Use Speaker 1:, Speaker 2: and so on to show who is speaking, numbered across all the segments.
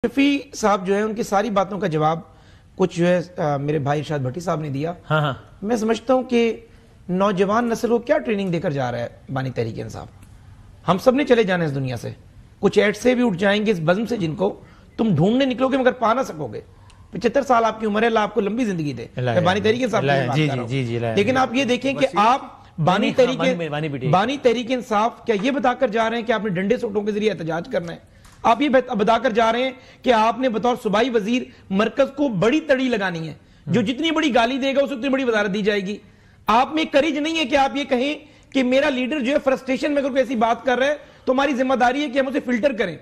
Speaker 1: شفیع صاحب جو ہے ان کی ساری باتوں کا جواب کچھ جو ہے میرے بھائی ارشاد بھٹی صاحب نے دیا. میں سمجھتا ہوں کہ نوجوان نسل کو کیا ٹریننگ دے کر جا رہا ہے بانی تحریک انصاف. ہم سب نے چلے جانا ہے اس دنیا سے, کچھ ایڈ سے بھی اٹھ جائیں گے اس بزم سے جن کو تم ڈھونڈنے نکلو گے مگر پا نہ سکو گے. 75 سال آپ کی عمر ہے, اللہ آپ کو لمبی زندگی دے. میں بانی تحریک انصاف کی بات کر رہا ہوں, لیکن آپ یہ دیکھیں کہ آپ بانی تحریک انصاف کیا یہ بتا کر جا رہے ہیں کہ آپ نے ڈنڈے سوٹوں کے ذریعے احتجاج کرنا ہے؟ آپ یہ بتا کر جا رہے ہیں کہ آپ نے بطور صوبائی وزیر مرکز کو بڑی تڑی لگانی ہے, جو جتنی بڑی گالی دے گا اسے اتنی بڑی وزارت دی جائے گی. آپ میں کریج نہیں ہے کہ آپ یہ کہیں کہ میرا لیڈر جو ہے فرسٹریشن میں اگر کوئی ایسی بات کر رہا ہے تو ہماری ذمہ داری ہے کہ ہم اسے فلٹر کریں,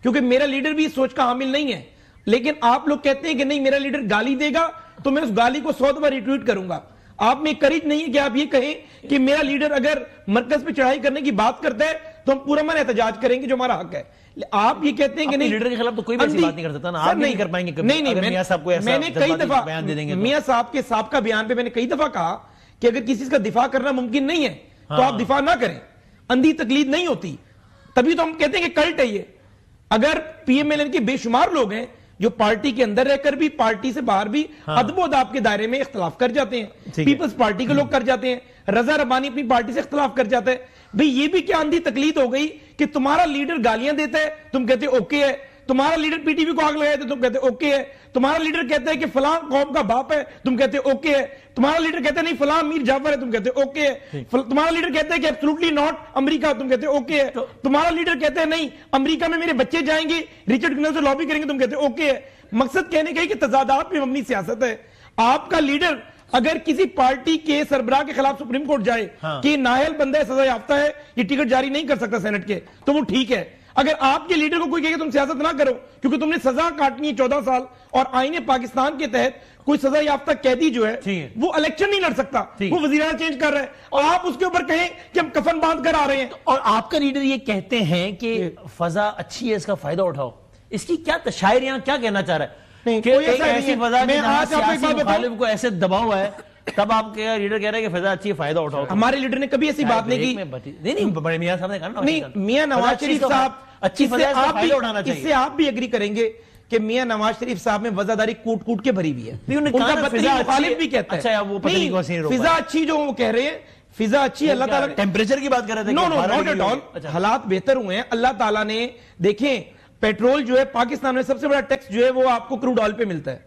Speaker 1: کیونکہ میرا لیڈر بھی اس سوچ کا حامل نہیں ہے. لیکن آپ لوگ کہتے ہیں کہ نہیں میرا لیڈر گالی دے گا تو میں اس گالی کو 100 دفعہ ریٹویٹ کروں گا. آپ میں کریج نہیں ہے کہ آپ یہ کہیں کہ میرا لیڈر اگر مرکز پہ چڑھائی کرنے کی بات کرتا ہے تو ہم پورا من احتجاج کریں گے جو ہمارا حق ہے. آپ یہ کہتے ہیں کہ نہیں
Speaker 2: لیڈر کے خلاف تو کوئی بھی ایسی بات نہیں کر سکتا نا, آپ نہیں کر پائیں گے کبھی.
Speaker 1: نہیں,
Speaker 2: میاں صاحب کو ایسا
Speaker 1: میں نے کئی دفعہ
Speaker 2: بیان دے دیں گے,
Speaker 1: میاں صاحب کے سابقہ بیان پہ میں نے کئی دفعہ کہا کہ اگر کسی کا دفاع کرنا ممکن نہیں ہے تو آپ دفاع نہ کریں. اندھی تقلید نہیں ہوتی, تبھی تو ہم کہتے ہیں کہ کلٹ ہے یہ. اگر پی ایم ایل این کے بے شمار لوگ ہیں جو پارٹی کے اندر رہ کر بھی پارٹی سے باہر بھی ادب و اداب کے دائرے میں اختلاف کر جاتے ہیں, پیپلز پارٹی کے لوگ کر جاتے ہیں, رضا ربانی اپنی پارٹی سے اختلاف کر جاتا ہے. بھئی یہ بھی کیا اندھی تقلید ہو گئی کہ تمہارا لیڈر گالیاں دیتا ہے تم کہتے اوکے ہے, تمہارا لیڈر پی ٹی وی کو آگ لگایا تھا تم کہتے اوکے ہے, تمہارا لیڈر کہتا ہے کہ فلاں قوم کا باپ ہے تم کہتے اوکے ہے, تمہارا لیڈر کہتا ہے نہیں فلاں میر جعفر ہے تم کہتے اوکے ہے, تمہارا لیڈر کہتا ہے کہ ایبسولوٹلی ناٹ امریکہ تم کہتے اوکے ہے, تمہارا لیڈر کہتا ہے نہیں امریکہ میں میرے بچے جائیں گے ریچرڈ گنل سے لابی کریں گے تم کہتے اوکے ہے. مقصد کہنے کا ہے کہ تضادات پہ مبنی سیاست ہے. آپ کا لیڈر اگر کسی پارٹی کے سربراہ کے خلاف سپریم کورٹ جائے کہ نااہل بندہ ہے, سزا یافتہ ہے, یہ ٹکٹ جاری نہیں کر سکتا سینٹ کے, تو وہ ٹھیک ہے. اگر آپ کے لیڈر کو کوئی کہے کہ تم سیاست نہ کرو کیونکہ تم نے سزا کاٹنی ہے 14 سال اور آئین پاکستان کے تحت کوئی سزا یافتہ قیدی جو ہے وہ الیکشن نہیں لڑ سکتا, وہ وزیراعظم چینج کر رہا ہے, اور آپ اس کے اوپر کہیں کہ ہم کفن باندھ کر آ رہے ہیں.
Speaker 2: اور آپ کا لیڈر یہ کہتے ہیں کہ فضا اچھی ہے اس کا فائدہ اٹھاؤ. اس کی کیا شاعر یہاں کیا کہنا چاہ رہا ہے کہ ایک ایسی فضا میں سیاسی مخالف کو ایسے دبا ہوا ہے, تب آپ کے لیڈر کہہ رہے ہیں کہ فضا اچھی ہے فائدہ اٹھاؤ.
Speaker 1: ہمارے لیڈر نے کبھی ایسی بات نہیں کی.
Speaker 2: نہیں بڑے میاں صاحب نے کہا نا,
Speaker 1: نہیں میاں نواز شریف صاحب
Speaker 2: اچھی فضا ہے فائدہ اٹھانا چاہیے.
Speaker 1: اس سے آپ بھی ایگری کریں گے کہ میاں نواز شریف صاحب میں وزاداری کوٹ کوٹ کے بھری ہوئی ہے. ان کا بدترین مخالف بھی کہتا ہے فضا اچھی جو وہ کہہ رہے ہیں فضا اچھی, اللہ تعالیٰ
Speaker 2: ٹیمپریچر کی بات کر رہے تھے.
Speaker 1: نو ناٹ ایٹ آل, حالات بہتر ہوئے ہیں. اللہ تعالیٰ نے دیکھیں پیٹرول جو ہے پاکستان میں سب سے بڑا ٹیکس جو ہے وہ آپ کو کروڈ آئل پہ ملتا ہے,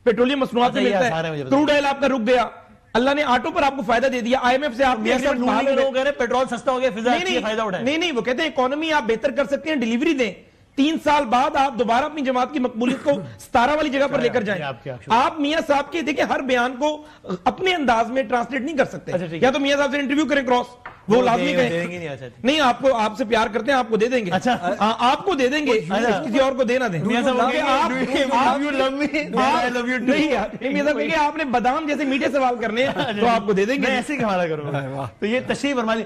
Speaker 1: پیٹرولیم مصنوعات پہ ملتا ہے. کروڈ آئل آپ کا رک گیا, اللہ نے آٹو پر آپ کو فائدہ دے دیا. آئی ایم ایف سے آپ
Speaker 2: پیٹرول سستا ہو گیا, فضا اچھی ہے فائدہ اٹھائیں.
Speaker 1: نہیں وہ کہتے ہیں اکانومی آپ بہتر کر سکتے ہیں, ڈیلیوری دیں, 3 سال بعد آپ دوبارہ اپنی جماعت کی مقبولیت کو 17 والی جگہ پر لے کر جائیں. آپ میاں صاحب کے دیکھیں ہر بیان کو اپنے انداز میں ٹرانسلیٹ نہیں کر سکتے. یا تو میاں صاحب سے انٹرویو کریں کراس, وہ لازمی کہیں نہیں آپ سے پیار کرتے ہیں آپ کو دے دیں گے, آپ کو دے دیں گے, کسی اور کو دینا دیں. آپ نے بادام جیسے میٹھے سوال کرنے ہیں تو آپ کو دے دیں گے.
Speaker 2: ایسے ہی کروں. تو یہ تشریف فرما لی.